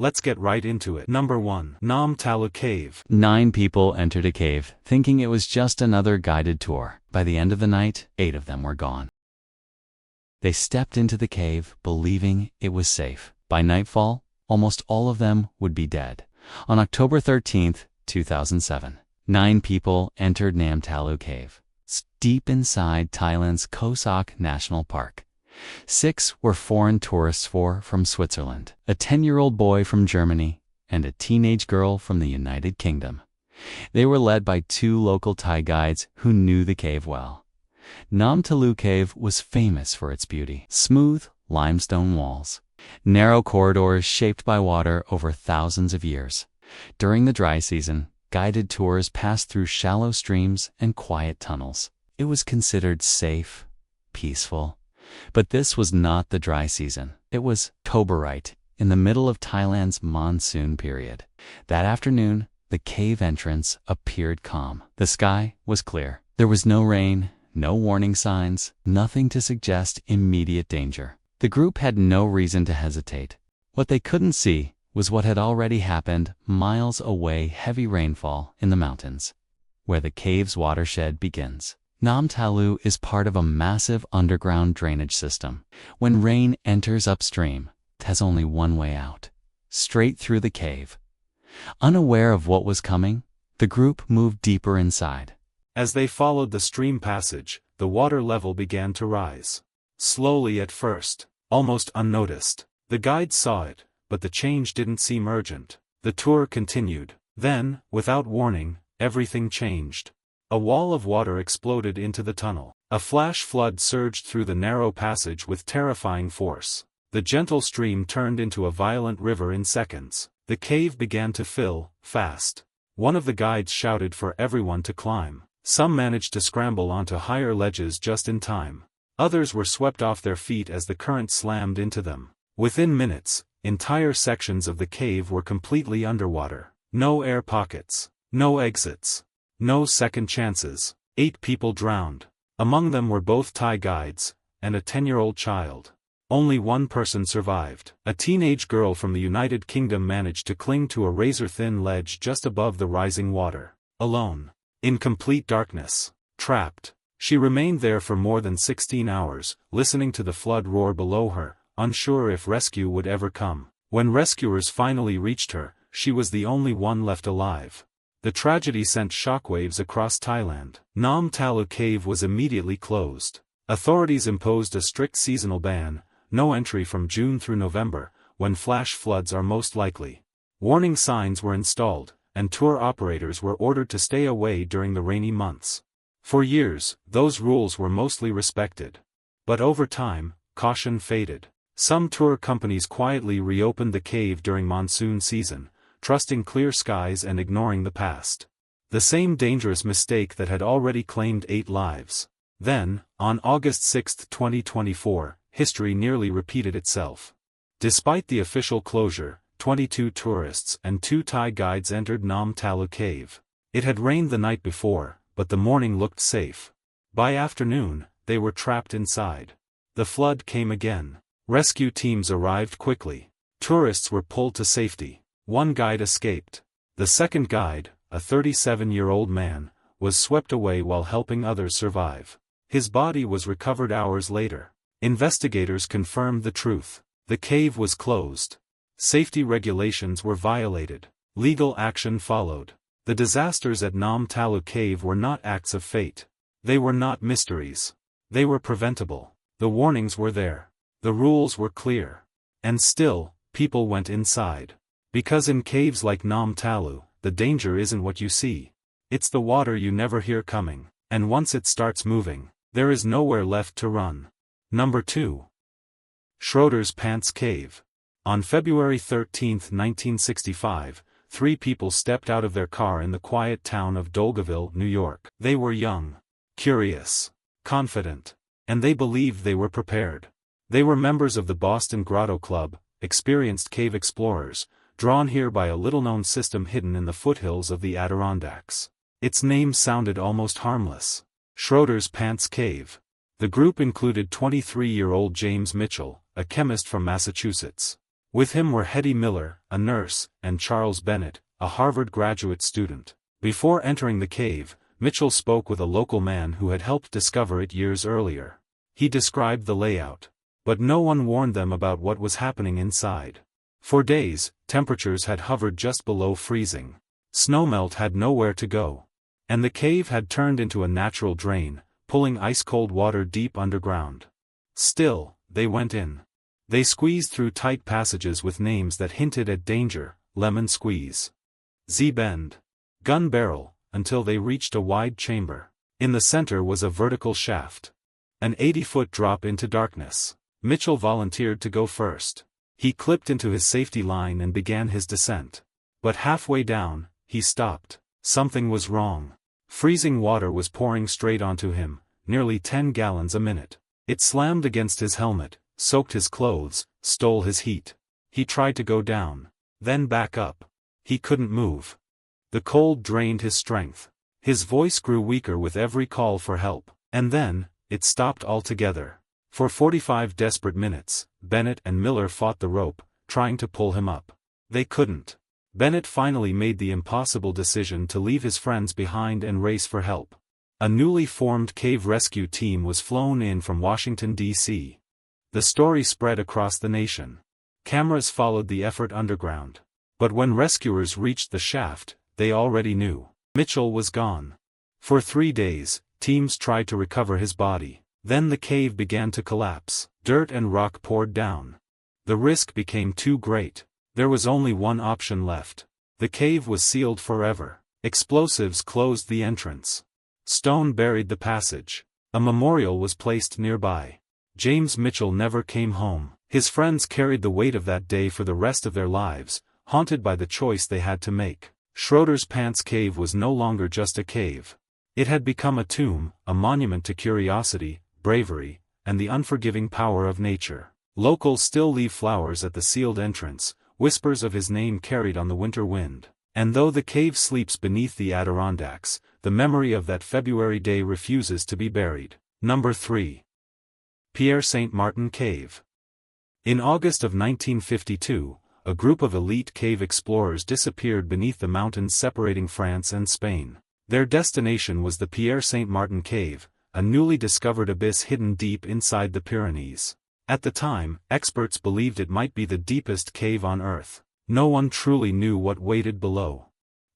Let's get right into it. Number 1. Nam Talu Cave. 9 people entered a cave, thinking it was just another guided tour. By the end of the night, 8 of them were gone. They stepped into the cave, believing it was safe. By nightfall, almost all of them would be dead. On October 13, 2007, 9 people entered Nam Talu Cave, deep inside Thailand's Koh Sak National Park. 6 were foreign tourists, 4 from Switzerland, a 10-year-old boy from Germany, and a teenage girl from the United Kingdom. They were led by 2 local Thai guides who knew the cave well. Nam Talu Cave was famous for its beauty: smooth limestone walls, narrow corridors shaped by water over thousands of years. During the dry season, guided tours passed through shallow streams and quiet tunnels. It was considered safe, peaceful. But this was not the dry season. It was Octoberite, in the middle of Thailand's monsoon period. That afternoon, the cave entrance appeared calm. The sky was clear. There was no rain, no warning signs, nothing to suggest immediate danger. The group had no reason to hesitate. What they couldn't see was what had already happened miles away: heavy rainfall in the mountains, where the cave's watershed begins. Nam Talu is part of a massive underground drainage system. When rain enters upstream, it has only one way out: straight through the cave. Unaware of what was coming, the group moved deeper inside. As they followed the stream passage, the water level began to rise. Slowly at first, almost unnoticed. The guides saw it, but the change didn't seem urgent. The tour continued. Then, without warning, everything changed. A wall of water exploded into the tunnel. A flash flood surged through the narrow passage with terrifying force. The gentle stream turned into a violent river in seconds. The cave began to fill, fast. One of the guides shouted for everyone to climb. Some managed to scramble onto higher ledges just in time. Others were swept off their feet as the current slammed into them. Within minutes, entire sections of the cave were completely underwater. No air pockets, no exits, no second chances. 8 people drowned. Among them were both Thai guides, and a 10-year-old child. Only one person survived. A teenage girl from the United Kingdom managed to cling to a razor-thin ledge just above the rising water. Alone. In complete darkness. Trapped. She remained there for more than 16 hours, listening to the flood roar below her, unsure if rescue would ever come. When rescuers finally reached her, she was the only one left alive. The tragedy sent shockwaves across Thailand. Nam Talu Cave was immediately closed. Authorities imposed a strict seasonal ban: no entry from June through November, when flash floods are most likely. Warning signs were installed, and tour operators were ordered to stay away during the rainy months. For years, those rules were mostly respected. But over time, caution faded. Some tour companies quietly reopened the cave during monsoon season, trusting clear skies and ignoring the past. The same dangerous mistake that had already claimed 8 lives. Then, on August 6, 2024, history nearly repeated itself. Despite the official closure, 22 tourists and 2 Thai guides entered Nam Talu Cave. It had rained the night before, but the morning looked safe. By afternoon, they were trapped inside. The flood came again. Rescue teams arrived quickly. Tourists were pulled to safety. One guide escaped. The second guide, a 37-year-old man, was swept away while helping others survive. His body was recovered hours later. Investigators confirmed the truth. The cave was closed. Safety regulations were violated. Legal action followed. The disasters at Nam Talu Cave were not acts of fate. They were not mysteries. They were preventable. The warnings were there. The rules were clear. And still, people went inside. Because in caves like Nam Talu, the danger isn't what you see. It's the water you never hear coming, and once it starts moving, there is nowhere left to run. Number 2. Schroeder's Pants Cave. On February 13, 1965, 3 people stepped out of their car in the quiet town of Dolgeville, New York. They were young, curious, confident, and they believed they were prepared. They were members of the Boston Grotto Club, experienced cave explorers, drawn here by a little-known system hidden in the foothills of the Adirondacks. Its name sounded almost harmless. Schroeder's Pants Cave. The group included 23-year-old James Mitchell, a chemist from Massachusetts. With him were Hetty Miller, a nurse, and Charles Bennett, a Harvard graduate student. Before entering the cave, Mitchell spoke with a local man who had helped discover it years earlier. He described the layout. But no one warned them about what was happening inside. For days, temperatures had hovered just below freezing. Snowmelt had nowhere to go. And the cave had turned into a natural drain, pulling ice-cold water deep underground. Still, they went in. They squeezed through tight passages with names that hinted at danger: Lemon Squeeze, Z-Bend, Gun Barrel, until they reached a wide chamber. In the center was a vertical shaft. An 80-foot drop into darkness. Mitchell volunteered to go first. He clipped into his safety line and began his descent. But halfway down, he stopped. Something was wrong. Freezing water was pouring straight onto him, nearly 10 gallons a minute. It slammed against his helmet, soaked his clothes, stole his heat. He tried to go down, then back up. He couldn't move. The cold drained his strength. His voice grew weaker with every call for help. And then, it stopped altogether. For 45 desperate minutes, Bennett and Miller fought the rope, trying to pull him up. They couldn't. Bennett finally made the impossible decision to leave his friends behind and race for help. A newly formed cave rescue team was flown in from Washington, D.C. The story spread across the nation. Cameras followed the effort underground. But when rescuers reached the shaft, they already knew. Mitchell was gone. For 3 days, teams tried to recover his body. Then the cave began to collapse. Dirt and rock poured down. The risk became too great. There was only one option left. The cave was sealed forever. Explosives closed the entrance. Stone buried the passage. A memorial was placed nearby. James Mitchell never came home. His friends carried the weight of that day for the rest of their lives, haunted by the choice they had to make. Schroeder's Pants Cave was no longer just a cave. It had become a tomb, a monument to curiosity, bravery, and the unforgiving power of nature. Locals still leave flowers at the sealed entrance, whispers of his name carried on the winter wind. And though the cave sleeps beneath the Adirondacks, the memory of that February day refuses to be buried. Number 3. Pierre-Saint-Martin Cave. In August of 1952, a group of elite cave explorers disappeared beneath the mountains separating France and Spain. Their destination was the Pierre-Saint-Martin Cave, a newly discovered abyss hidden deep inside the Pyrenees. At the time, experts believed it might be the deepest cave on Earth. No one truly knew what waited below.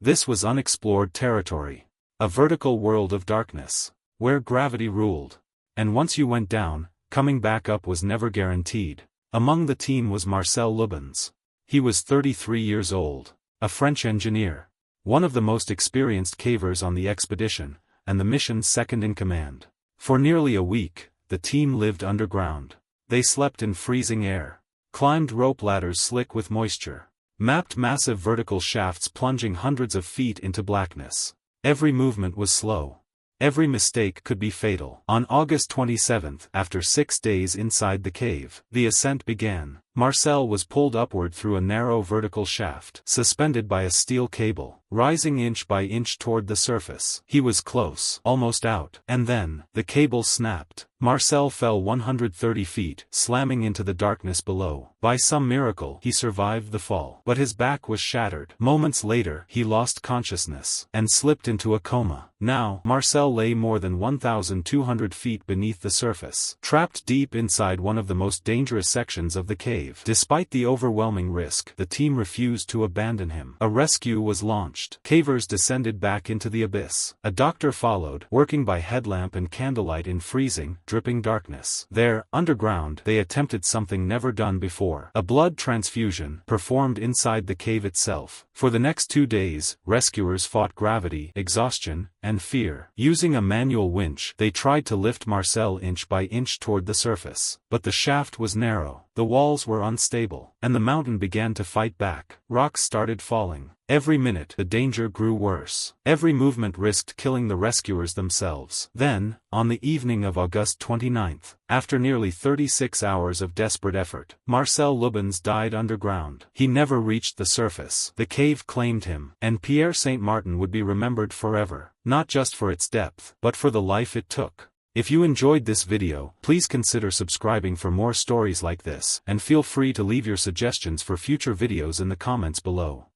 This was unexplored territory. A vertical world of darkness, where gravity ruled. And once you went down, coming back up was never guaranteed. Among the team was Marcel Lubens. He was 33 years old, a French engineer, one of the most experienced cavers on the expedition, and the mission's second in command. For nearly a week, the team lived underground. They slept in freezing air, climbed rope ladders slick with moisture, mapped massive vertical shafts plunging hundreds of feet into blackness. Every movement was slow. Every mistake could be fatal. On August 27, after 6 days inside the cave, the ascent began. Marcel was pulled upward through a narrow vertical shaft, suspended by a steel cable, rising inch by inch toward the surface. He was close, almost out, and then, the cable snapped. Marcel fell 130 feet, slamming into the darkness below. By some miracle, he survived the fall, but his back was shattered. Moments later, he lost consciousness, and slipped into a coma. Now, Marcel lay more than 1,200 feet beneath the surface, trapped deep inside one of the most dangerous sections of the cave. Despite the overwhelming risk, the team refused to abandon him. A rescue was launched. Cavers descended back into the abyss. A doctor followed, working by headlamp and candlelight in freezing, dripping darkness. There, underground, they attempted something never done before. A blood transfusion, performed inside the cave itself. For the next 2 days, rescuers fought gravity, exhaustion, and fear. Using a manual winch, they tried to lift Marcel inch by inch toward the surface. But the shaft was narrow, the walls were unstable, and the mountain began to fight back. Rocks started falling. Every minute, the danger grew worse. Every movement risked killing the rescuers themselves. Then, on the evening of August 29th, after nearly 36 hours of desperate effort, Marcel Lubens died underground. He never reached the surface. The cave claimed him, and Pierre-Saint-Martin would be remembered forever, not just for its depth, but for the life it took. If you enjoyed this video, please consider subscribing for more stories like this, and feel free to leave your suggestions for future videos in the comments below.